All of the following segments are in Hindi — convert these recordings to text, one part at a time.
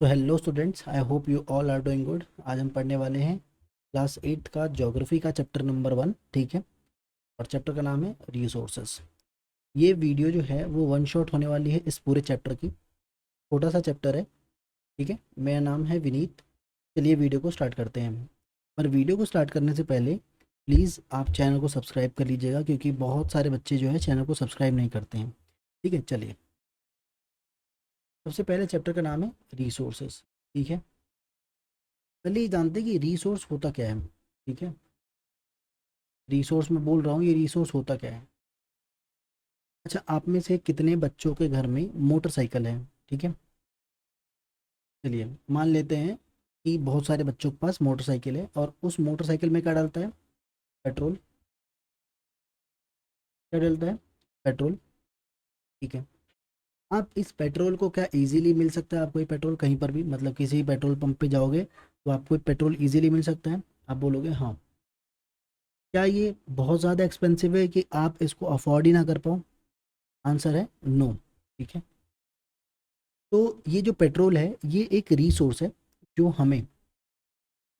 तो hello students, I hope you all are doing good. आज हम पढ़ने वाले हैं क्लास 8 का ज्योग्राफी का चैप्टर नंबर 1। ठीक है, और चैप्टर का नाम है रिसोर्सेज। ये वीडियो जो है वो वन शॉट होने वाली है इस पूरे चैप्टर की। छोटा सा चैप्टर है। ठीक है, मेरा नाम है विनीत। चलिए वीडियो को स्टार्ट करते हैं। पर वीडियो को स्टार्ट करने से पहले प्लीज़ आप चैनल को सब्सक्राइब कर लीजिएगा, क्योंकि बहुत सारे बच्चे जो है चैनल को सब्सक्राइब नहीं करते हैं। ठीक है, चलिए। सबसे पहले चैप्टर का नाम है रिसोर्सेज। ठीक है, चलिए जानते हैं कि रिसोर्स होता क्या है। ठीक है, रिसोर्स में बोल रहा हूँ, ये रिसोर्स होता क्या है। अच्छा, आप में से कितने बच्चों के घर में मोटरसाइकिल है? ठीक है, चलिए मान लेते हैं कि बहुत सारे बच्चों के पास मोटरसाइकिल है, और उस मोटरसाइकिल में क्या डलता है? पेट्रोल। क्या डलता है? पेट्रोल। ठीक है, आप इस पेट्रोल को क्या इजीली मिल सकता है आपको? ये पेट्रोल कहीं पर भी, मतलब किसी भी पेट्रोल पंप पे जाओगे तो आपको ये पेट्रोल इजीली मिल सकता है? आप बोलोगे हाँ। क्या ये बहुत ज़्यादा एक्सपेंसिव है कि आप इसको अफोर्ड ही ना कर पाओ? आंसर है नो। ठीक है, तो ये जो पेट्रोल है ये एक रिसोर्स है जो हमें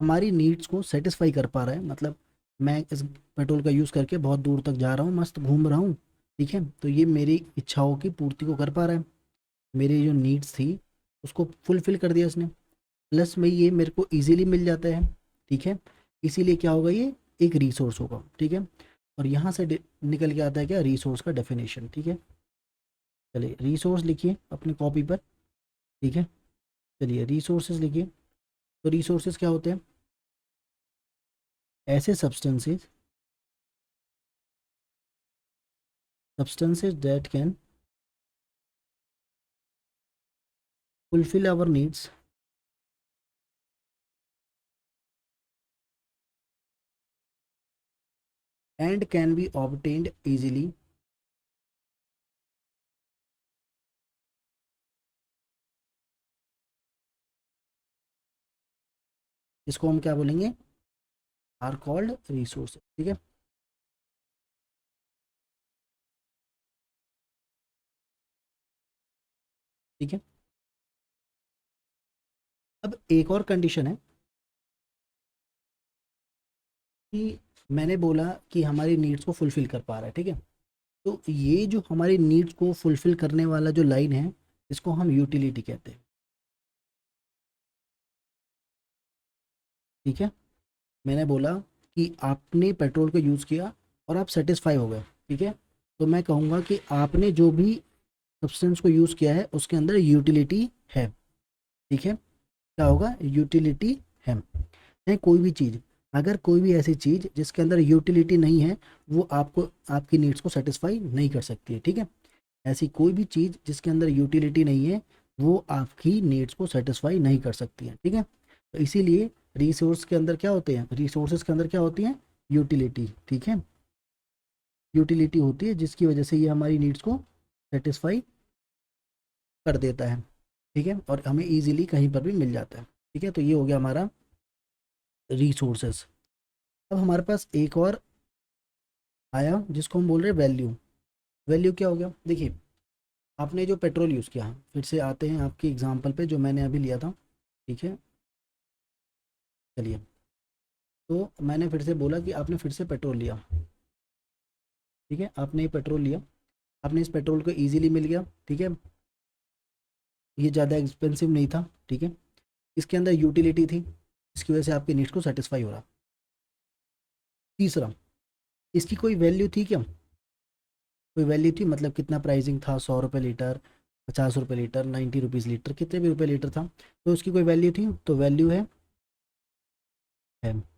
हमारी नीड्स को सेटिस्फाई कर पा रहा है। मतलब मैं इस पेट्रोल का यूज़ करके बहुत दूर तक जा रहा हूँ, मस्त घूम रहा हूँ। ठीक है, तो ये मेरी इच्छाओं की पूर्ति को कर पा रहा है। मेरी जो नीड्स थी उसको फुलफिल कर दिया इसने। प्लस में ये मेरे को इजीली मिल जाता है। ठीक है, इसीलिए क्या होगा, ये एक रिसोर्स होगा। ठीक है, और यहाँ से निकल के आता है क्या? रिसोर्स का डेफिनेशन। ठीक है, चलिए रिसोर्स लिखिए अपनी कॉपी पर। ठीक है, चलिए रिसोर्सेज लिखिए। तो रिसोर्सेज क्या होते हैं? ऐसे substances that can fulfill our needs and can be obtained easily इसको हम क्या बोलेंगे? Are called resource. ठीक है, ठीक है। अब एक और कंडीशन है कि मैंने बोला कि हमारी नीड्स को फुलफिल कर पा रहा है। ठीक है, तो ये जो हमारी नीड्स को फुलफिल करने वाला जो लाइन है, इसको हम यूटिलिटी कहते हैं। ठीक है, मैंने बोला कि आपने पेट्रोल को यूज़ किया और आप सेटिस्फाई हो गए। ठीक है, तो मैं कहूँगा कि आपने जो भी सब्सटेंस को यूज़ किया है उसके अंदर यूटिलिटी है। ठीक है, क्या होगा? यूटिलिटी है। नहीं, कोई भी चीज़, अगर कोई भी ऐसी चीज़ जिसके अंदर यूटिलिटी नहीं है, वो आपको आपकी नीड्स को सेटिस्फाई नहीं कर सकती है। ठीक है, ऐसी कोई भी चीज़ जिसके अंदर यूटिलिटी नहीं है, वो आपकी नीड्स को सेटिस्फाई नहीं कर सकती है। ठीक है, तो इसीलिए रिसोर्स के अंदर क्या होते हैं? रिसोर्सेज के अंदर क्या होती है? यूटिलिटी। ठीक है, यूटिलिटी होती है जिसकी वजह से ये हमारी नीड्स को सेटिस्फाई कर देता है। ठीक है, और हमें इजीली कहीं पर भी मिल जाता है। ठीक है, तो ये हो गया हमारा रिसोर्सेज। अब हमारे पास एक और आया जिसको हम बोल रहे हैं वैल्यू। वैल्यू क्या हो गया? देखिए, आपने जो पेट्रोल यूज़ किया, फिर से आते हैं आपके एग्जांपल पे जो मैंने अभी लिया था। ठीक है, चलिए, तो मैंने फिर से बोला कि आपने फिर से पेट्रोल लिया। ठीक है, आपने ये पेट्रोल लिया, आपने इस पेट्रोल को ईजिली मिल गया। ठीक है, ये ज़्यादा एक्सपेंसिव नहीं था। ठीक है, इसके अंदर यूटिलिटी थी, इसकी वजह से आपकी नीड्स को सेटिस्फाई हो रहा। तीसरा, इसकी कोई वैल्यू थी क्या? कोई वैल्यू थी, मतलब कितना प्राइसिंग था, 100 रुपये लीटर, 50 रुपये लीटर, 90 रुपीज़ लीटर, कितने भी रुपये लीटर था, तो उसकी कोई वैल्यू थी? तो वैल्यू है।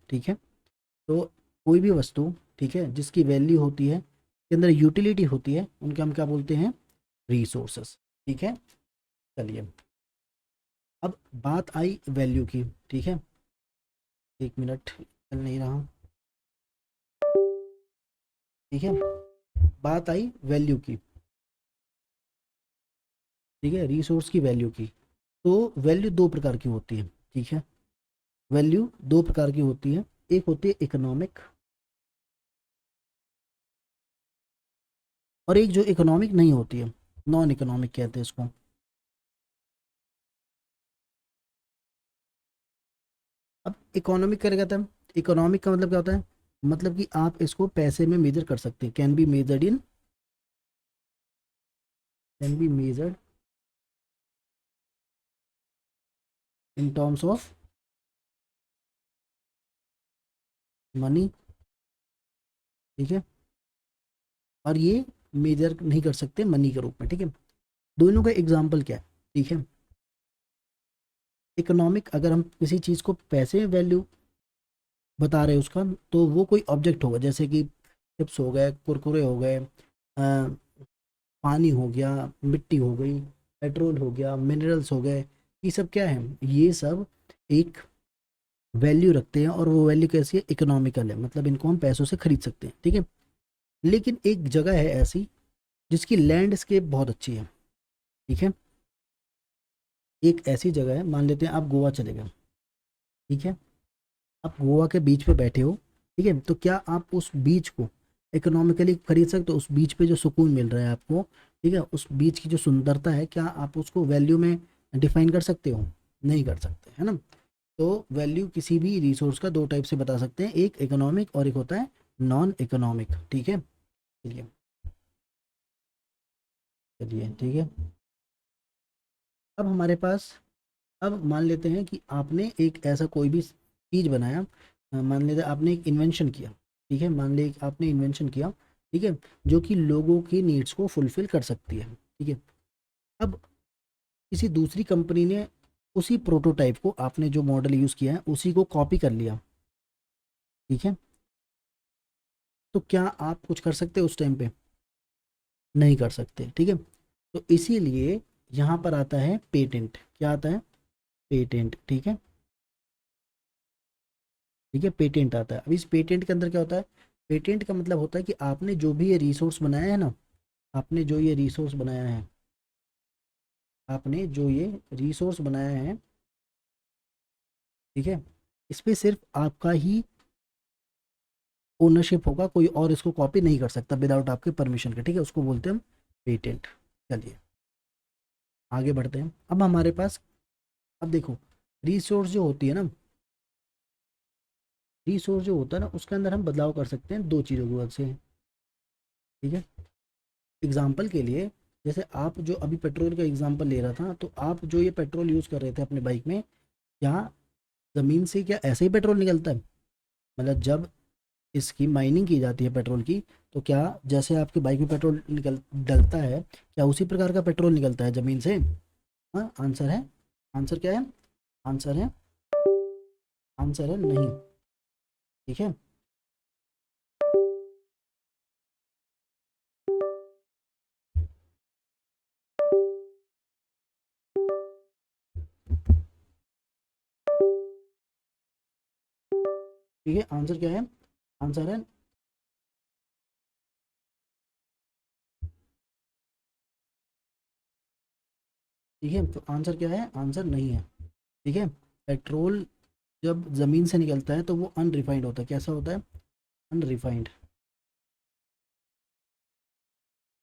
ठीक है, तो कोई भी वस्तु, ठीक है, जिसकी वैल्यू होती है, के अंदर यूटिलिटी होती है, उनके हम क्या बोलते हैं? रिसोर्सेस। ठीक है, चलिए, अब बात आई वैल्यू की। ठीक है, एक मिनट, चल नहीं रहा। ठीक है, बात आई वैल्यू की। ठीक है, रिसोर्स की वैल्यू की। तो वैल्यू दो प्रकार की होती है। ठीक है, वैल्यू दो प्रकार की होती है। एक होती है इकोनॉमिक, और एक जो इकोनॉमिक नहीं होती है, नॉन इकोनॉमिक कहते हैं इसको। इकोनॉमिक करेगा था। इकोनॉमिक का मतलब क्या होता है, मतलब कि आप इसको पैसे में मेजर कर सकते हैं, can be measured in terms of money, ठीक है। और ये मेजर नहीं कर सकते मनी के रूप में, ठीक है। दोनों का एग्जाम्पल क्या है, ठीक है। इकोनॉमिक, अगर हम किसी चीज़ को पैसे में वैल्यू बता रहे हैं उसका, तो वो कोई ऑब्जेक्ट होगा, जैसे कि चिप्स हो गए, कुरकुरे हो गए, पानी हो गया, मिट्टी हो गई, पेट्रोल हो गया, मिनरल्स हो गए। ये सब क्या है, ये सब एक वैल्यू रखते हैं, और वो वैल्यू कैसी है, इकोनॉमिकल है, मतलब इनको हम पैसों से खरीद सकते हैं, ठीक है। लेकिन एक जगह है ऐसी जिसकी लैंडस्केप बहुत अच्छी है, ठीक है। एक ऐसी जगह है, मान लेते हैं आप गोवा चले गए, ठीक है। आप गोवा के बीच पे बैठे हो, ठीक है, तो क्या आप उस बीच को इकोनॉमिकली खरीद सकते हो? उस बीच पे जो सुकून मिल रहा है आपको, ठीक है, उस बीच की जो सुंदरता है, क्या आप उसको वैल्यू में डिफाइन कर सकते हो? नहीं कर सकते, है ना। तो वैल्यू किसी भी रिसोर्स का दो टाइप से बता सकते हैं, एक इकोनॉमिक और एक होता है नॉन इकोनॉमिक, ठीक है। चलिए, चलिए, ठीक है। अब हमारे पास, अब मान लेते हैं कि आपने एक ऐसा कोई भी चीज़ बनाया, मान लेते हैं आपने एक इन्वेंशन किया, ठीक है, मान लीजिए आपने इन्वेंशन किया, ठीक है, जो कि लोगों की नीड्स को फुलफिल कर सकती है, ठीक है। अब किसी दूसरी कंपनी ने उसी प्रोटोटाइप को, आपने जो मॉडल यूज़ किया है उसी को कॉपी कर लिया, ठीक है। तो क्या आप कुछ कर सकते हो उस टाइम पे? नहीं कर सकते, ठीक है। तो इसीलिए यहाँ पर आता है पेटेंट। क्या आता है? पेटेंट, ठीक है, ठीक है, पेटेंट आता है। अब इस पेटेंट के अंदर क्या होता है, पेटेंट का मतलब होता है कि आपने जो भी ये रिसोर्स बनाया है ना, आपने जो ये रिसोर्स बनाया है, आपने जो ये रिसोर्स बनाया है, ठीक है, इस पे सिर्फ आपका ही ओनरशिप होगा, कोई और इसको कॉपी नहीं कर सकता विदाउट आपके परमिशन के, ठीक है, उसको बोलते हैं हम पेटेंट। चलिए आगे बढ़ते हैं। अब हमारे पास, अब देखो, रिसोर्स जो होती है ना, रिसोर्स जो होता है ना, उसके अंदर हम बदलाव कर सकते हैं दो चीज़ों की वजह से, ठीक है। एग्जाम्पल के लिए, जैसे आप जो अभी पेट्रोल का एग्जाम्पल ले रहा था, तो आप जो ये पेट्रोल यूज़ कर रहे थे अपने बाइक में, क्या ज़मीन से क्या ऐसे ही पेट्रोल निकलता है? मतलब जब इसकी माइनिंग की जाती है पेट्रोल की, तो क्या जैसे आपकी बाइक में पेट्रोल निकल डलता है, क्या उसी प्रकार का पेट्रोल निकलता है ज़मीन से? हाँ, आंसर है, आंसर क्या है, आंसर है, आंसर है नहीं, ठीक है। ठीक है, आंसर क्या है, आंसर है, ठीक है, तो आंसर क्या है, आंसर नहीं है, ठीक है। पेट्रोल जब ज़मीन से निकलता है तो वो अनरिफाइंड होता है, कैसा होता है, अनरिफाइंड,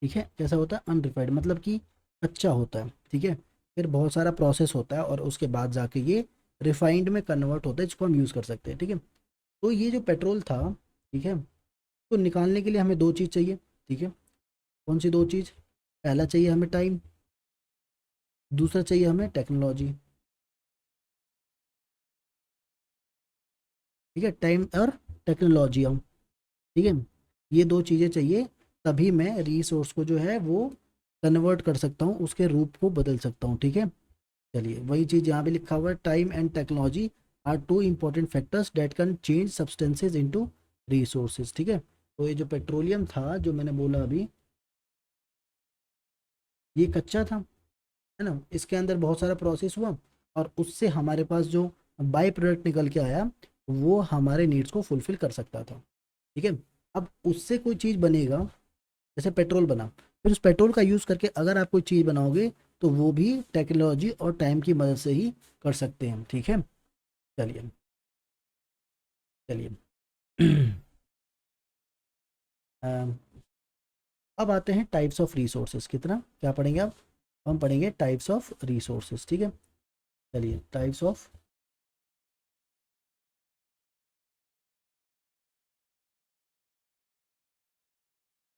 ठीक है, कैसा होता है, अनरिफाइंड, मतलब कि कच्चा होता है, ठीक है। फिर बहुत सारा प्रोसेस होता है और उसके बाद जाके ये रिफाइंड में कन्वर्ट होता है, जिसको हम यूज़ कर सकते हैं, ठीक है। तो ये जो पेट्रोल था, ठीक है, तो निकालने के लिए हमें दो चीज़ चाहिए, ठीक है। कौन सी दो चीज़? पहला चाहिए हमें टाइम, दूसरा चाहिए हमें टेक्नोलॉजी, ठीक है, टाइम और टेक्नोलॉजी हम, ठीक है, ये दो चीज़ें चाहिए, तभी मैं रिसोर्स को जो है वो कन्वर्ट कर सकता हूँ, उसके रूप को बदल सकता हूँ, ठीक है। चलिए वही चीज़ यहाँ पे लिखा हुआ है, time and technology are two important factors that can change substances into resources, ठीक है। तो ये जो पेट्रोलियम था, जो मैंने बोला अभी, ये कच्चा था, है ना, इसके अंदर बहुत सारा प्रोसेस हुआ, और उससे हमारे पास जो बाई प्रोडक्ट निकल के आया, वो हमारे नीड्स को फुलफिल कर सकता था, ठीक है। अब उससे कोई चीज़ बनेगा, जैसे पेट्रोल बना, फिर उस पेट्रोल का यूज़ करके अगर आप कोई चीज़ बनाओगे, तो वो भी टेक्नोलॉजी और टाइम की मदद से ही कर सकते हैं, ठीक है। चलिए, चलिए। अम, अब आते हैं टाइप्स ऑफ रिसोर्सेज, कितना क्या पढ़ेंगे अब? हम पढ़ेंगे टाइप्स ऑफ रिसोर्सेज, ठीक है। चलिए, टाइप्स ऑफ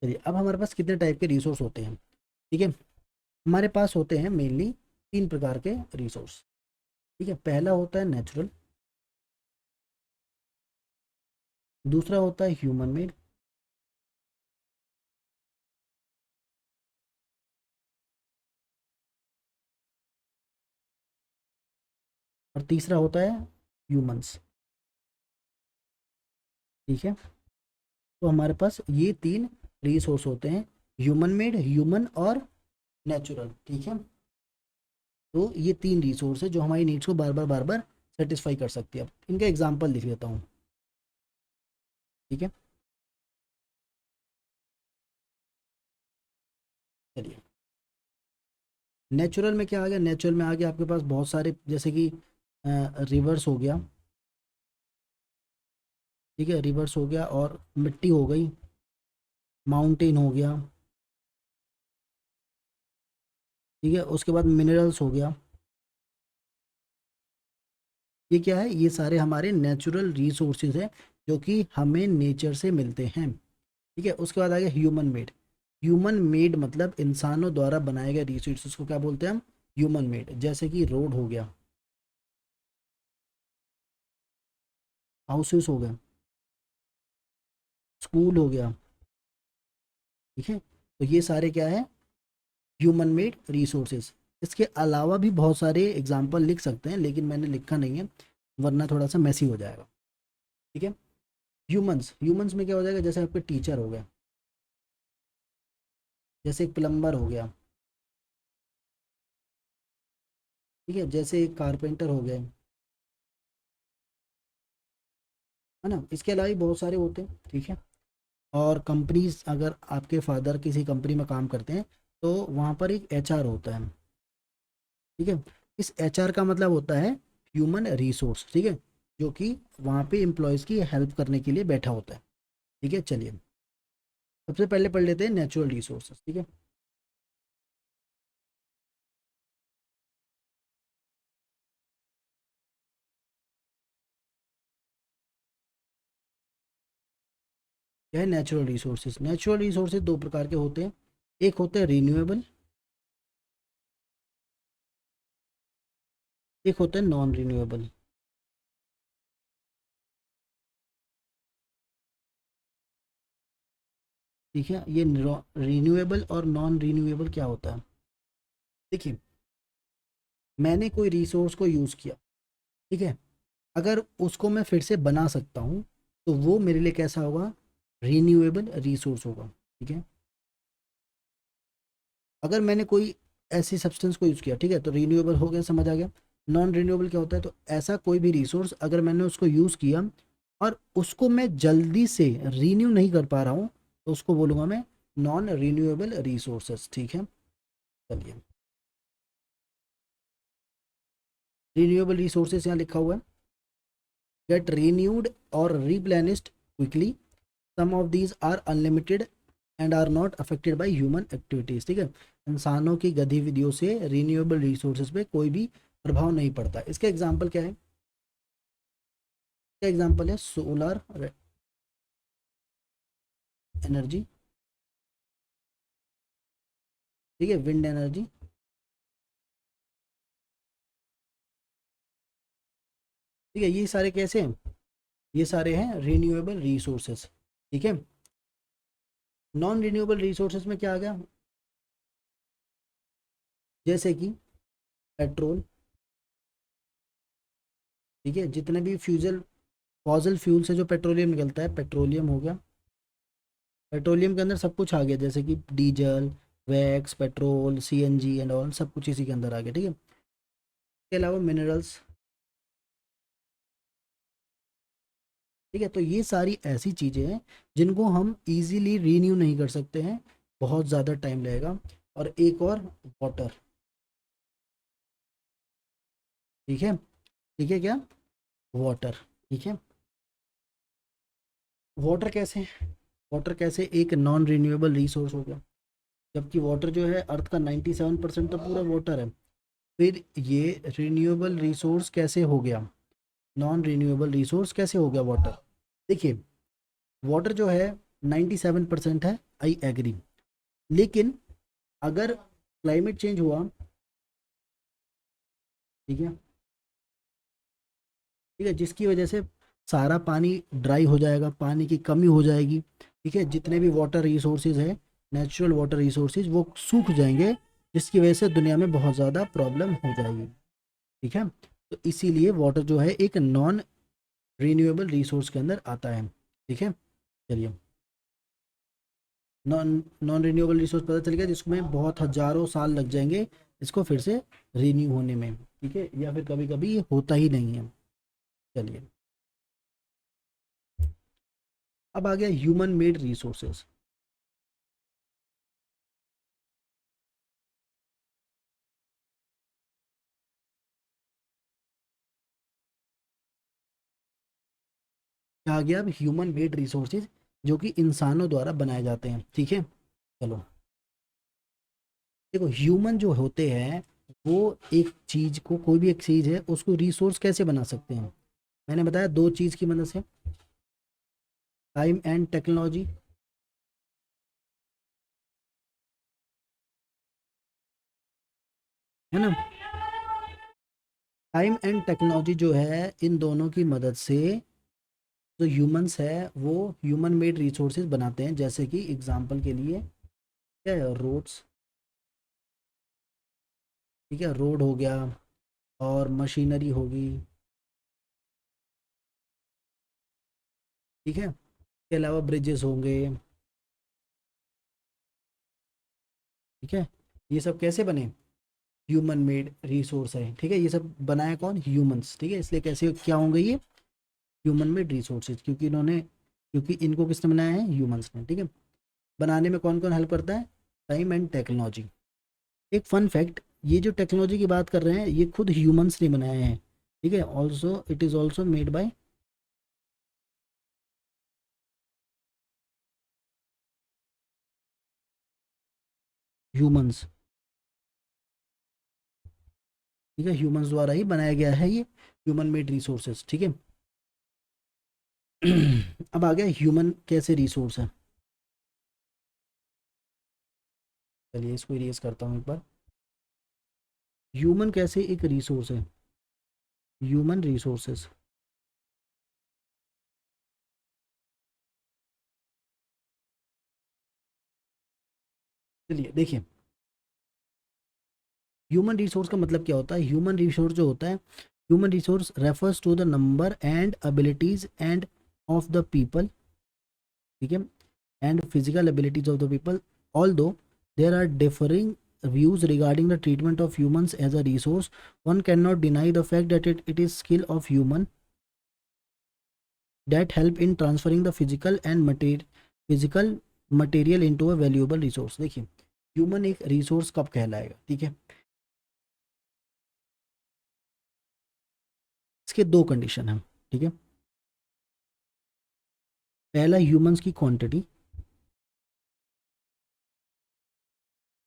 चलिए, अब हमारे पास कितने टाइप के रिसोर्स होते हैं, ठीक है। हमारे पास होते हैं मेनली 3 प्रकार के रिसोर्स, ठीक है। पहला होता है नेचुरल, दूसरा होता है ह्यूमन मेड, और तीसरा होता है ह्यूमंस, ठीक है। तो हमारे पास ये 3 रिसोर्स होते हैं, ह्यूमन मेड, ह्यूमन और नेचुरल, ठीक है। तो ये 3 रिसोर्स है जो हमारी नीड्स को बार बार सेटिस्फाई कर सकती है। अब इनका एग्जांपल लिख लेता हूँ, ठीक है। चलिए, नेचुरल में क्या आ गया, नेचुरल में आ गया आपके पास बहुत सारे, जैसे कि रिवर्स हो गया, ठीक है, रिवर्स हो गया, और मिट्टी हो गई, माउंटेन हो गया, ठीक है। उसके बाद मिनरल्स हो गया। ये क्या है, ये सारे हमारे नेचुरल रिसोर्सेज हैं जो कि हमें नेचर से मिलते हैं, ठीक है। उसके बाद आ गया ह्यूमन मेड। ह्यूमन मेड मतलब इंसानों द्वारा बनाए गए रिसोर्सेज को क्या बोलते हैं हम, ह्यूमन मेड। जैसे कि रोड हो गया, हाउसेस हो गए, स्कूल हो गया, ठीक है। तो ये सारे क्या है, ह्यूमन मेड रिसोर्सेज। इसके अलावा भी बहुत सारे एग्जाम्पल लिख सकते हैं, लेकिन मैंने लिखा नहीं है वरना थोड़ा सा मैसी हो जाएगा, ठीक है। ह्यूमंस, ह्यूमंस में क्या हो जाएगा, जैसे आपके टीचर हो गया, जैसे एक प्लम्बर हो गया, ठीक है, जैसे एक कारपेंटर हो गए, है ना। इसके अलावा भी बहुत सारे होते हैं, ठीक है। और कंपनीज, अगर आपके फादर किसी कंपनी में काम करते हैं तो वहाँ पर एक एचआर होता है, ठीक है। इस एचआर का मतलब होता है ह्यूमन रिसोर्स, ठीक है, जो कि वहाँ पे एम्प्लॉयज़ की हेल्प करने के लिए बैठा होता है, ठीक है। चलिए, सबसे पहले पढ़ लेते हैं नेचुरल रिसोर्सेज, ठीक है। क्या है नेचुरल रिसोर्सेज, नेचुरल रिसोर्सेज 2 प्रकार के होते हैं, एक होता है रीन्यूएबल, एक होता है नॉन रीन्यूएबल, ठीक है। ये रीन्यूएबल और नॉन रीन्यूएबल क्या होता है, देखिए, मैंने कोई रिसोर्स को यूज़ किया, ठीक है, अगर उसको मैं फिर से बना सकता हूँ तो वो मेरे लिए कैसा होगा, रीन्यूएबल रिसोर्स होगा, ठीक है। अगर मैंने कोई ऐसी सब्सटेंस को यूज़ किया, ठीक है, तो रीन्यूएबल हो गया, समझ आ गया। नॉन रीन्यूएबल क्या होता है, तो ऐसा कोई भी रिसोर्स अगर मैंने उसको यूज़ किया और उसको मैं जल्दी से रीन्यू नहीं कर पा रहा हूँ, तो उसको बोलूँगा मैं नॉन रीन्यूएबल रिसोर्सेस, ठीक है। चलिए, रीन्यूएबल रिसोर्सेस यहाँ लिखा हुआ है, गेट रीन्यूड और replenished quickly, some of these are unlimited and are not affected by human activities, ठीक है। इंसानों की गतिविधियों से रीन्यूएबल रिसोर्सेज पे कोई भी प्रभाव नहीं पड़ता। इसका एग्जांपल क्या है, इसका एग्जांपल है सोलर एनर्जी, ठीक है, विंड एनर्जी, ठीक है। ये सारे कैसे हैं, ये सारे हैं रीन्यूएबल रिसोर्सेज, ठीक है। नॉन रीन्यूएबल रिसोर्सेज में क्या आ गया, जैसे कि पेट्रोल, ठीक है, जितने भी फ्यूजल फॉजल फ्यूल से जो पेट्रोलियम निकलता है, पेट्रोलियम हो गया। पेट्रोलियम के अंदर सब कुछ आ गया, जैसे कि diesel, wax, petrol, CNG and all, सब कुछ इसी के अंदर आ गया, ठीक है। इसके अलावा मिनरल्स, ठीक है। तो ये सारी ऐसी चीज़ें हैं जिनको हम इजीली रीन्यू नहीं कर सकते हैं, बहुत ज़्यादा टाइम लगेगा। और एक और, वाटर, ठीक है, ठीक है, क्या, वाटर, ठीक है। वाटर कैसे, वाटर कैसे एक नॉन रिन्यूएबल रिसोर्स हो गया, जबकि वाटर जो है अर्थ का 97% तो पूरा वाटर है। फिर ये रिन्यूएबल रिसोर्स कैसे हो गया, नॉन रिन्यूएबल रिसोर्स कैसे हो गया वाटर, देखिए, वाटर जो है 97% है आई एग्री। लेकिन अगर क्लाइमेट चेंज हुआ, ठीक है, ठीक है, जिसकी वजह से सारा पानी ड्राई हो जाएगा, पानी की कमी हो जाएगी, ठीक है, जितने भी वाटर रिसोर्सेज है, नेचुरल वाटर रिसोर्सेज, वो सूख जाएंगे, जिसकी वजह से दुनिया में बहुत ज़्यादा प्रॉब्लम हो जाएगी, ठीक है। तो इसीलिए वाटर जो है एक नॉन रिन्यूएबल रिसोर्स के अंदर आता है, ठीक है। चलिए, नॉन नॉन रिन्यूएबल रिसोर्स पता चल गया, जिसमें बहुत हजारों साल लग जाएंगे इसको फिर से रिन्यू होने में, ठीक है, या फिर कभी कभी ये होता ही नहीं है। चलिए, अब आ गया ह्यूमन मेड रिसोर्सेज। क्या आ गया अब, ह्यूमन मेड रिसोर्सेज, जो कि इंसानों द्वारा बनाए जाते हैं, ठीक है। चलो, देखो, ह्यूमन जो होते हैं वो एक चीज को, कोई भी एक चीज है उसको रिसोर्स कैसे बना सकते हैं। मैंने बताया दो चीज की मदद से, टाइम एंड टेक्नोलॉजी, है ना। टाइम एंड टेक्नोलॉजी जो है, इन दोनों की मदद से जो ह्यूमंस है वो ह्यूमन मेड रिसोर्सेज बनाते हैं। जैसे कि एग्जांपल के लिए क्या है, रोड्स, ठीक है, रोड हो गया, और मशीनरी होगी, ठीक है, इसके अलावा ब्रिजेस होंगे, ठीक है। ये सब कैसे बने, ह्यूमन मेड रिसोर्स है, ठीक है, ये सब बनाया कौन, ह्यूमंस, ठीक है। इसलिए कैसे क्या होंगे ये ह्यूमन मेड रिसोर्सेज, क्योंकि इनको किसने बनाया है, ह्यूमंस ने, ठीक है। बनाने में कौन कौन हेल्प करता है, टाइम एंड टेक्नोलॉजी। एक फन फैक्ट, ये जो टेक्नोलॉजी की बात कर रहे हैं ये खुद ह्यूमंस ने बनाए हैं, ठीक है। Also it is also made by humans, ठीक है, ह्यूमंस द्वारा ही बनाया गया है ये ह्यूमन मेड रिसोर्सेज, ठीक है। अब आ गया ह्यूमन कैसे रिसोर्स है। चलिए, इसको इरेज करता हूँ एक बार। ह्यूमन कैसे एक रिसोर्स है, ह्यूमन रिसोर्सेज। चलिए देखिए, ह्यूमन रिसोर्स का मतलब क्या होता है। ह्यूमन रिसोर्स जो होता है, human resource refers to the number and abilities and of the people, ठीक है, and physical abilities of the people. Although there are differing views regarding the treatment of humans as a resource, one cannot deny the fact that it is skill of human that help in transferring the physical material into a valuable resource। देखिए, ह्यूमन एक रिसोर्स कब कहलाएगा, ठीक है। इसके दो कंडीशन हैं, ठीक है। पहला ह्यूमंस की क्वांटिटी,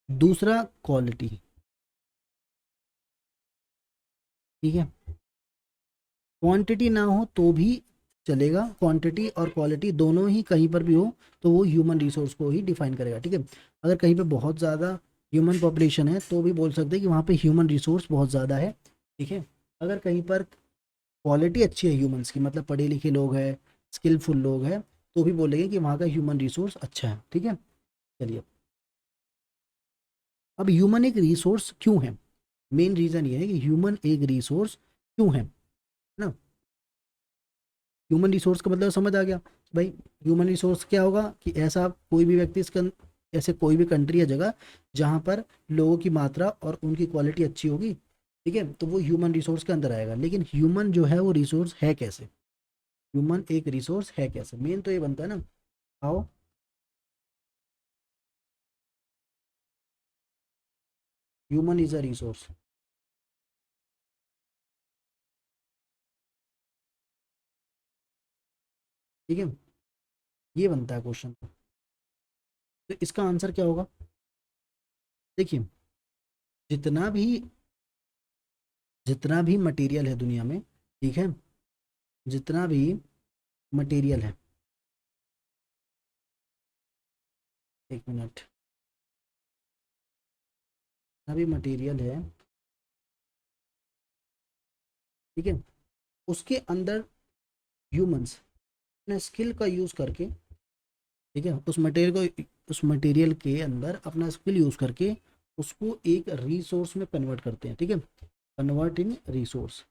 दूसरा क्वालिटी, ठीक है। क्वांटिटी ना हो तो भी चलेगा, क्वांटिटी और क्वालिटी दोनों ही कहीं पर भी हो तो वो ह्यूमन रिसोर्स को ही डिफाइन करेगा, ठीक है। अगर कहीं पे बहुत ज़्यादा ह्यूमन पॉपुलेशन है तो भी बोल सकते हैं कि वहाँ पे ह्यूमन रिसोर्स बहुत ज़्यादा है, ठीक है। अगर कहीं पर क्वालिटी अच्छी है ह्यूमंस की, मतलब पढ़े लिखे लोग हैं, स्किलफुल लोग हैं, तो भी बोलेंगे कि वहाँ का ह्यूमन रिसोर्स अच्छा है, ठीक है। चलिए, अब ह्यूमन एक रिसोर्स क्यों है, मेन रीज़न ये है कि ह्यूमन एक रिसोर्स क्यों है ना। ह्यूमन रिसोर्स का मतलब समझ आ गया भाई। ह्यूमन रिसोर्स क्या होगा कि ऐसा कोई भी व्यक्ति इसका, ऐसे कोई भी कंट्री या जगह जहाँ पर लोगों की मात्रा और उनकी क्वालिटी अच्छी होगी, ठीक है, तो वो ह्यूमन रिसोर्स के अंदर आएगा। लेकिन ह्यूमन जो है वो रिसोर्स है कैसे, ह्यूमन एक रिसोर्स है कैसे, मेन तो ये बनता है ना, how human is a resource, ठीक है, ये बनता है क्वेश्चन। तो इसका आंसर क्या होगा, देखिए, जितना भी जितना भी मटेरियल है दुनिया में, ठीक है, जितना भी मटेरियल है, एक मिनट, अभी मटेरियल है, ठीक है, उसके अंदर ह्यूमंस अपने स्किल का यूज़ करके, ठीक है, उस मटेरियल के अंदर अपना स्किल यूज़ करके उसको एक रिसोर्स में कन्वर्ट करते हैं, ठीक है, कन्वर्ट इन रिसोर्स।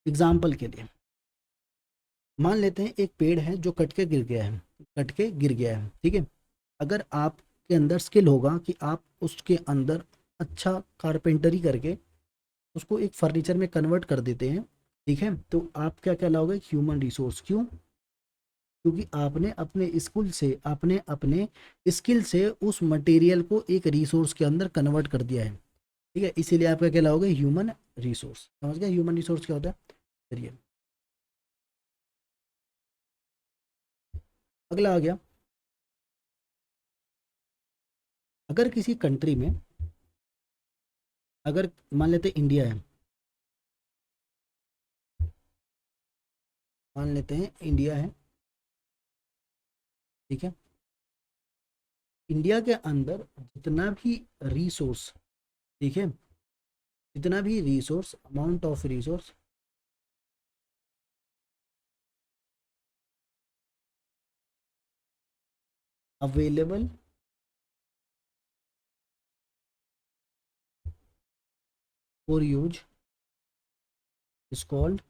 एग्जाम्पल के लिए मान लेते हैं एक पेड़ है जो कट के गिर गया है, कट के गिर गया है, ठीक है, अगर आपके अंदर स्किल होगा कि आप उसके अंदर अच्छा कारपेंटरी करके उसको एक फर्नीचर में कन्वर्ट कर देते हैं, ठीक है, तो आप क्या कहलाओगे, ह्यूमन रिसोर्स। क्यों? क्योंकि आपने अपने स्किल से, आपने अपने स्किल से उस मटेरियल को एक रिसोर्स के अंदर कन्वर्ट कर दिया है, ठीक है, इसीलिए आप क्या कहलाओगे, ह्यूमन रिसोर्स। समझ गए ह्यूमन रिसोर्स क्या होता है? चलिए अगला आ गया, अगर किसी कंट्री में, अगर मान लेते इंडिया है, मान लेते हैं इंडिया है, ठीक है, इंडिया के अंदर जितना भी रिसोर्स, ठीक है, जितना भी resource, amount of resource available for use is called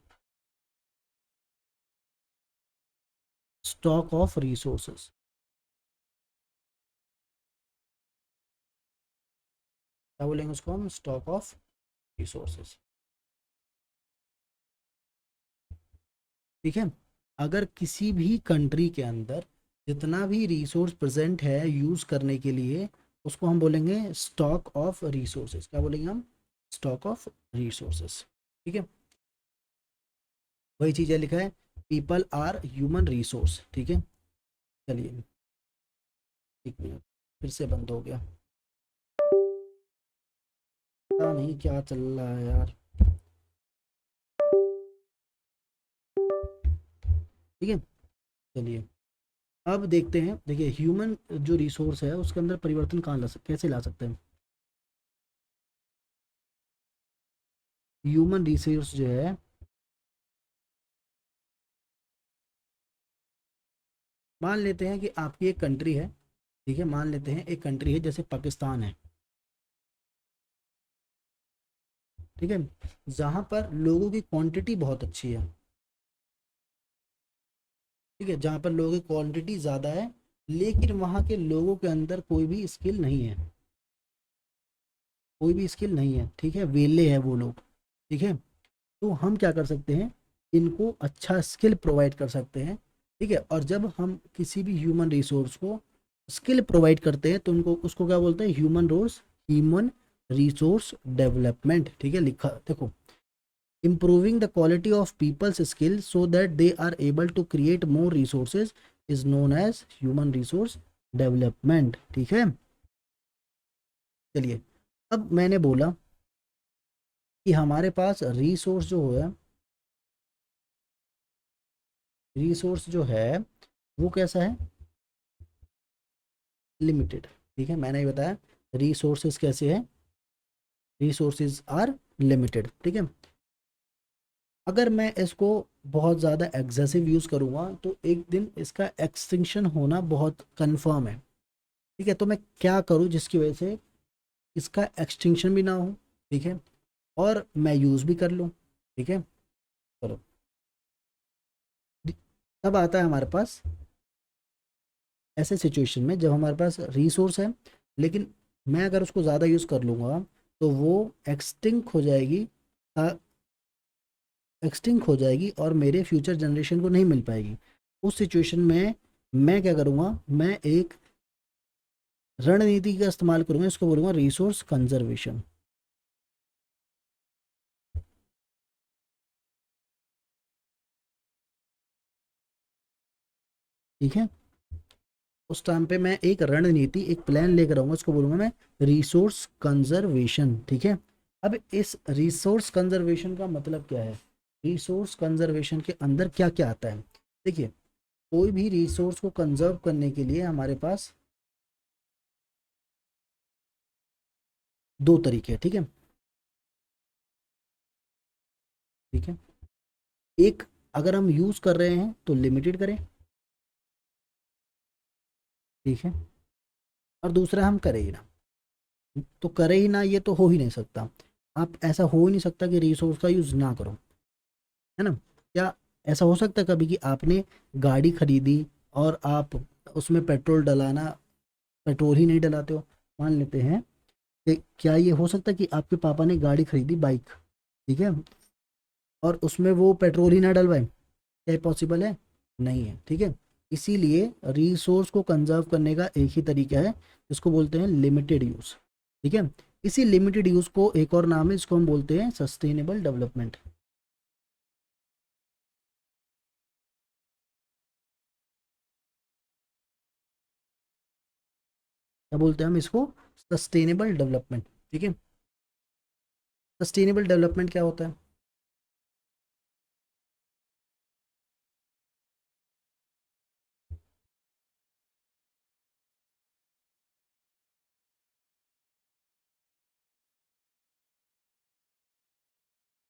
stock of resources. क्या बोलेंगे उसको हम? स्टॉक ऑफ रिसोर्सेस, ठीक है, अगर किसी भी कंट्री के अंदर जितना भी रिसोर्स प्रेजेंट है यूज करने के लिए, उसको हम बोलेंगे स्टॉक ऑफ रिसोर्सेज। क्या बोलेंगे हम? स्टॉक ऑफ रिसोर्सेज, ठीक है, वही चीज़ है, लिखा है पीपल आर ह्यूमन रिसोर्स, ठीक है। चलिए एक मिनट, फिर से बंद हो गया, पता नहीं क्या चल रहा है यार, ठीक है। चलिए अब देखते हैं, देखिए ह्यूमन जो रिसोर्स है उसके अंदर परिवर्तन कहाँ ला सकते, कैसे ला सकते हैं? ह्यूमन रिसोर्स जो है, मान लेते हैं कि आपकी एक कंट्री है, ठीक है, मान लेते हैं एक कंट्री है जैसे पाकिस्तान है, ठीक है, जहाँ पर लोगों की क्वांटिटी बहुत अच्छी है, ठीक है, जहाँ पर लोगों की क्वांटिटी ज़्यादा है, लेकिन वहाँ के लोगों के अंदर कोई भी स्किल नहीं है, कोई भी स्किल नहीं है, ठीक है, वेले है वो लोग, ठीक है, तो हम क्या कर सकते हैं, इनको अच्छा स्किल प्रोवाइड कर सकते हैं, ठीक है, और जब हम किसी भी ह्यूमन रिसोर्स को स्किल प्रोवाइड करते हैं तो उनको, उसको क्या बोलते हैं, ह्यूमन रिसोर्स डेवलपमेंट, ठीक है, लिखा देखो, improving the quality of people's skills so that they are able to create more resources is known as human resource development, ठीक है। चलिए अब मैंने बोला कि हमारे पास रिसोर्स जो है, रिसोर्स जो है वो कैसा है, लिमिटेड, ठीक है, मैंने ही बताया रिसोर्सेज कैसे है, रिसोर्सेज आर लिमिटेड, ठीक है, अगर मैं इसको बहुत ज़्यादा एग्जेसिव यूज़ करूँगा तो एक दिन इसका एक्सटिंक्शन होना बहुत कंफर्म है, ठीक है, तो मैं क्या करूँ जिसकी वजह से इसका एक्सटिंक्शन भी ना हो, ठीक है, और मैं यूज़ भी कर लूँ, ठीक है, चलो तब आता है हमारे पास ऐसे सिचुएशन में जब हमारे पास रिसोर्स है, लेकिन मैं अगर उसको ज़्यादा यूज़ कर लूँगा तो वो एक्सटिंक्ट हो जाएगी, एक्सटिंक्ट हो जाएगी और मेरे फ्यूचर जनरेशन को नहीं मिल पाएगी। उस सिचुएशन में मैं क्या करूँगा, मैं एक रणनीति का इस्तेमाल करूँगा, इसको बोलूँगा रिसोर्स कंजर्वेशन, ठीक है, उस टाइम पे मैं एक रणनीति, एक प्लान लेकर आऊँगा, उसको बोलूँगा मैं रिसोर्स कंजर्वेशन, ठीक है। अब इस रिसोर्स कंजर्वेशन का मतलब क्या है, रिसोर्स कंजर्वेशन के अंदर क्या क्या आता है? देखिए, कोई भी रिसोर्स को कंजर्व करने के लिए हमारे पास दो तरीके हैं, ठीक है। ठीक है, एक, अगर हम यूज कर रहे हैं तो लिमिटेड करें, ठीक है, और दूसरा हम करें ही ना। तो करें ही ना, ये तो हो ही नहीं सकता। आप, ऐसा हो ही नहीं सकता कि रिसोर्स का यूज ना करो, है ना। क्या ऐसा हो सकता है कभी कि आपने गाड़ी खरीदी और आप उसमें पेट्रोल डलाना, पेट्रोल ही नहीं डलाते हो? मान लेते हैं कि क्या ये हो सकता है कि आपके पापा ने गाड़ी खरीदी, बाइक, ठीक है, और उसमें वो पेट्रोल ही ना डलवाए? क्या पॉसिबल है? नहीं है, ठीक है। इसीलिए रिसोर्स को कंजर्व करने का एक ही तरीका है, जिसको बोलते हैं लिमिटेड यूज, ठीक है। इसी लिमिटेड यूज को एक और नाम है, इसको हम बोलते हैं सस्टेनेबल डेवलपमेंट। क्या बोलते हैं हम इसको? सस्टेनेबल डेवलपमेंट, ठीक है। सस्टेनेबल डेवलपमेंट क्या होता है?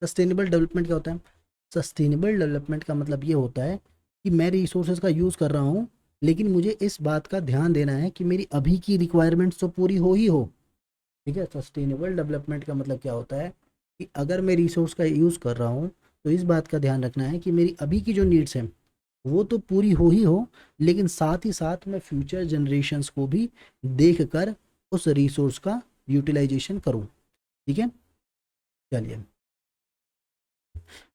सस्टेनेबल डेवलपमेंट क्या होता है? सस्टेनेबल डेवलपमेंट का मतलब ये होता है कि मैं रिसोर्सेज का यूज़ कर रहा हूँ, लेकिन मुझे इस बात का ध्यान देना है कि मेरी अभी की रिक्वायरमेंट्स तो पूरी हो ही हो, ठीक है। सस्टेनेबल डेवलपमेंट का मतलब क्या होता है कि अगर मैं रिसोर्स का यूज़ कर रहा हूँ तो इस बात का ध्यान रखना है कि मेरी अभी की जो नीड्स हैं वो तो पूरी हो ही हो, लेकिन साथ ही साथ मैं फ्यूचर जनरेशन्स को भी देख कर उस रिसोर्स का यूटिलाइजेशन करूँ, ठीक है। चलिए,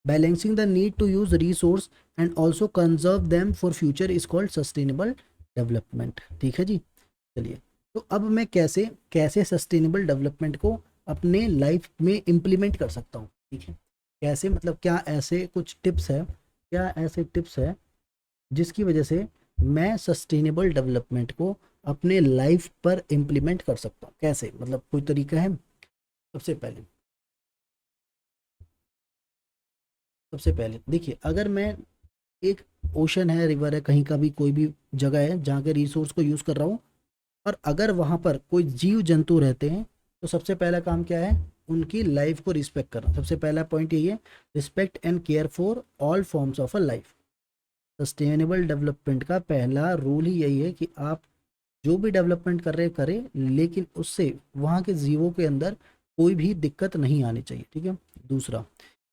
balancing the need to use resource and also conserve them for future is called sustainable development, ठीक है जी। चलिए, तो अब मैं कैसे कैसे सस्टेनेबल डेवलपमेंट को अपने लाइफ में इम्प्लीमेंट कर सकता हूँ, ठीक है। कैसे मतलब, क्या ऐसे कुछ टिप्स है, क्या ऐसे टिप्स है जिसकी वजह से मैं सस्टेनेबल डेवलपमेंट को अपने लाइफ पर इम्प्लीमेंट कर सकता हूँ? कैसे मतलब, कोई तरीका है? सबसे पहले देखिए, अगर मैं एक ओशन है, रिवर है, कहीं का भी कोई भी जगह है जहाँ के रिसोर्स को यूज़ कर रहा हूँ, और अगर वहाँ पर कोई जीव जंतु रहते हैं, तो सबसे पहला काम क्या है? उनकी लाइफ को रिस्पेक्ट करना। सबसे पहला पॉइंट यही है, respect and care for all forms of a life. Sustainable development का पहला रूल ही यही है कि आप जो भी डेवलपमेंट कर रहे करें, लेकिन उससे वहाँ के जीवों के अंदर कोई भी दिक्कत नहीं आनी चाहिए, ठीक है। दूसरा,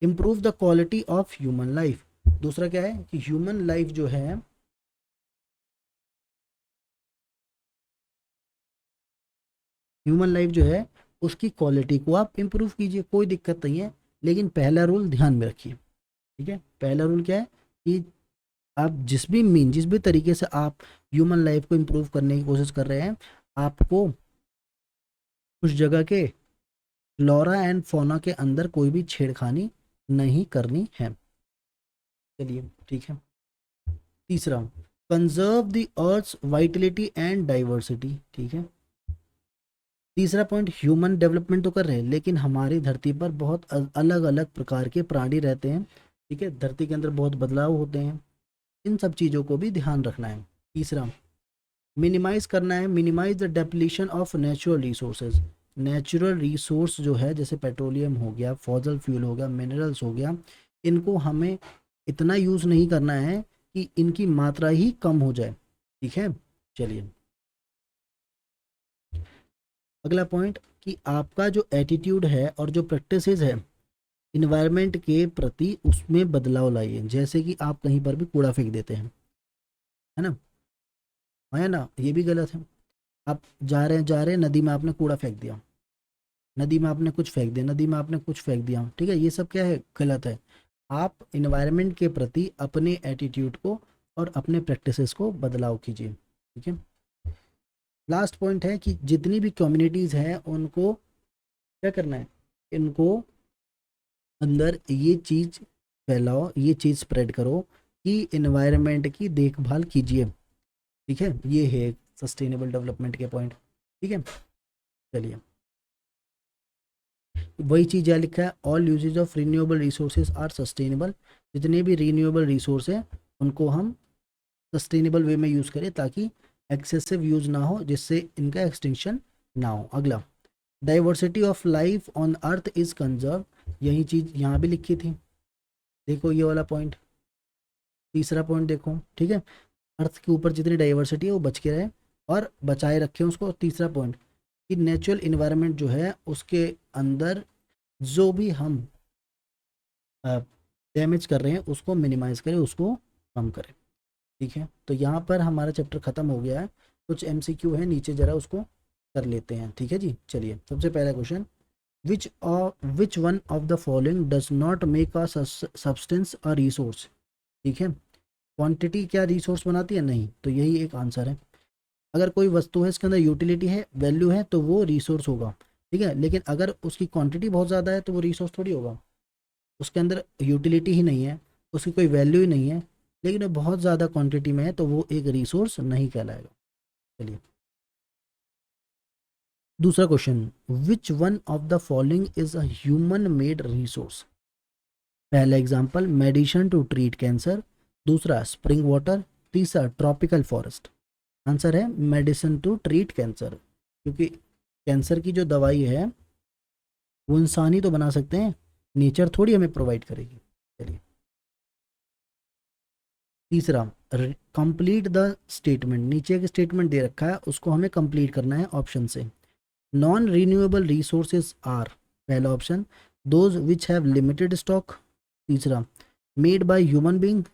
improve the quality of human life. दूसरा क्या है कि ह्यूमन लाइफ जो है, ह्यूमन लाइफ जो है उसकी क्वालिटी को आप इम्प्रूव कीजिए, कोई दिक्कत नहीं है, लेकिन पहला रूल ध्यान में रखिए, ठीक है। पहला रूल क्या है कि आप जिस भी तरीके से आप ह्यूमन लाइफ को इम्प्रूव करने की कोशिश कर रहे हैं, आपको उस जगह के फ्लोरा एंड फौना के अंदर कोई भी छेड़खानी नहीं करनी है। चलिए, ठीक है। तीसरा, conserve the earth's vitality and diversity, ठीक है। तीसरा पॉइंट, ह्यूमन डेवलपमेंट तो कर रहे हैं, लेकिन हमारी धरती पर बहुत अलग अलग प्रकार के प्राणी रहते हैं, ठीक है। धरती के अंदर बहुत बदलाव होते हैं, इन सब चीज़ों को भी ध्यान रखना है। तीसरा, मिनिमाइज करना है, minimize the depletion of natural resources. Natural resource जो है, जैसे पेट्रोलियम हो गया, फॉसल फ्यूल हो गया, मिनरल्स हो गया, इनको हमें इतना यूज़ नहीं करना है कि इनकी मात्रा ही कम हो जाए, ठीक है। चलिए, अगला पॉइंट कि आपका जो एटीट्यूड है और जो प्रैक्टिसेस है इन्वायरमेंट के प्रति, उसमें बदलाव लाइए। जैसे कि आप कहीं पर भी कूड़ा फेंक देते हैं, है ना, है ना, ये भी गलत है। आप जा रहे हैं नदी में, आपने कूड़ा फेंक दिया, नदी में आपने कुछ फेंक दिया, नदी में आपने कुछ फेंक दिया, ठीक है, ये सब क्या है? गलत है। आप इन्वायरमेंट के प्रति अपने एटीट्यूड को और अपने प्रैक्टिसेस को बदलाव कीजिए, ठीक है। लास्ट पॉइंट है कि जितनी भी कम्युनिटीज़ हैं उनको क्या करना है? इनको अंदर ये चीज़ फैलाओ, ये चीज़ स्प्रेड करो कि इन्वायरमेंट की देखभाल कीजिए, ठीक है। ये है सस्टेनेबल डेवलपमेंट के पॉइंट, ठीक है। चलिए, वही चीज़ यहाँ लिखा है, all uses of renewable resources are sustainable, जितने भी रिन्यूएबल रिसोर्स हैं उनको हम सस्टेनेबल वे में यूज़ करें ताकि एक्सेसिव यूज ना हो, जिससे इनका एक्सटिंक्शन ना हो। अगला, diversity of life on earth is conserve, यही चीज़ यहाँ भी लिखी थी, देखो ये वाला पॉइंट, तीसरा पॉइंट देखो, ठीक है, अर्थ के ऊपर जितनी डाइवर्सिटी है वो बच के रहे और बचाए रखें उसको। तीसरा पॉइंट कि नेचुरल इन्वायरमेंट जो है उसके अंदर जो भी हम डैमेज कर रहे हैं उसको मिनिमाइज करें, उसको कम करें, ठीक है। तो यहाँ पर हमारा चैप्टर ख़त्म हो गया है। कुछ एमसीक्यू है नीचे, ज़रा उसको कर लेते हैं, ठीक है जी। चलिए, सबसे पहला question, which one of the following does not make a substance a resource, ठीक है। क्वांटिटी क्या रिसोर्स बनाती है? नहीं, तो यही एक आंसर है। अगर कोई वस्तु है इसके अंदर यूटिलिटी है, वैल्यू है, तो वो रिसोर्स होगा, ठीक है। लेकिन अगर उसकी क्वांटिटी बहुत ज़्यादा है तो वो रिसोर्स थोड़ी होगा, उसके अंदर यूटिलिटी ही नहीं है, उसकी कोई वैल्यू ही नहीं है, लेकिन वो बहुत ज़्यादा क्वांटिटी में है तो वो एक रिसोर्स नहीं कहलाएगा। चलिए, दूसरा question, which one of the following is a human made resource? पहला example, medicine to treat cancer, दूसरा स्प्रिंग वाटर, तीसरा ट्रॉपिकल फॉरेस्ट। आंसर है मेडिसिन टू ट्रीट कैंसर, क्योंकि कैंसर की जो दवाई है वो इंसान ही तो बना सकते हैं, नेचर थोड़ी हमें प्रोवाइड करेगी। चलिए, तीसरा, कंप्लीट द स्टेटमेंट, नीचे एक स्टेटमेंट दे रखा है उसको हमें कंप्लीट करना है ऑप्शन से। नॉन रिन्यूएबल रिसोर्सेज आर, पहला option, those which have limited stock, तीसरा, मेड बाय ह्यूमन बीइंग,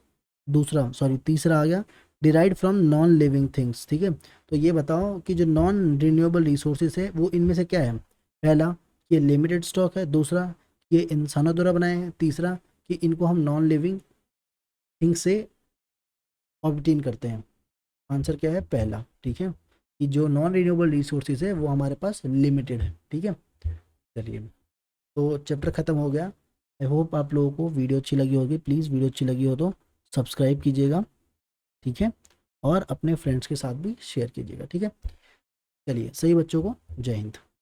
तीसरा आ गया, derive from non living things, ठीक है। तो ये बताओ कि जो नॉन रिन्यूएबल रिसोर्सेज है वो इनमें से क्या है? पहला, ये लिमिटेड स्टॉक है, दूसरा, ये इंसानों द्वारा बनाए हैं, तीसरा, कि इनको हम नॉन लिविंग थिंग्स से ऑब्टेन करते हैं। आंसर क्या है? पहला, ठीक है, कि जो नॉन रिन्यूएबल रिसोर्सेज है वो हमारे पास लिमिटेड है, ठीक है। चलिए, तो चैप्टर ख़त्म हो गया। आई होप आप लोगों को वीडियो अच्छी लगी होगी। प्लीज़ वीडियो अच्छी लगी हो तो सब्सक्राइब कीजिएगा, ठीक है, और अपने फ्रेंड्स के साथ भी शेयर कीजिएगा, ठीक है। चलिए, सही बच्चों को जय हिंद।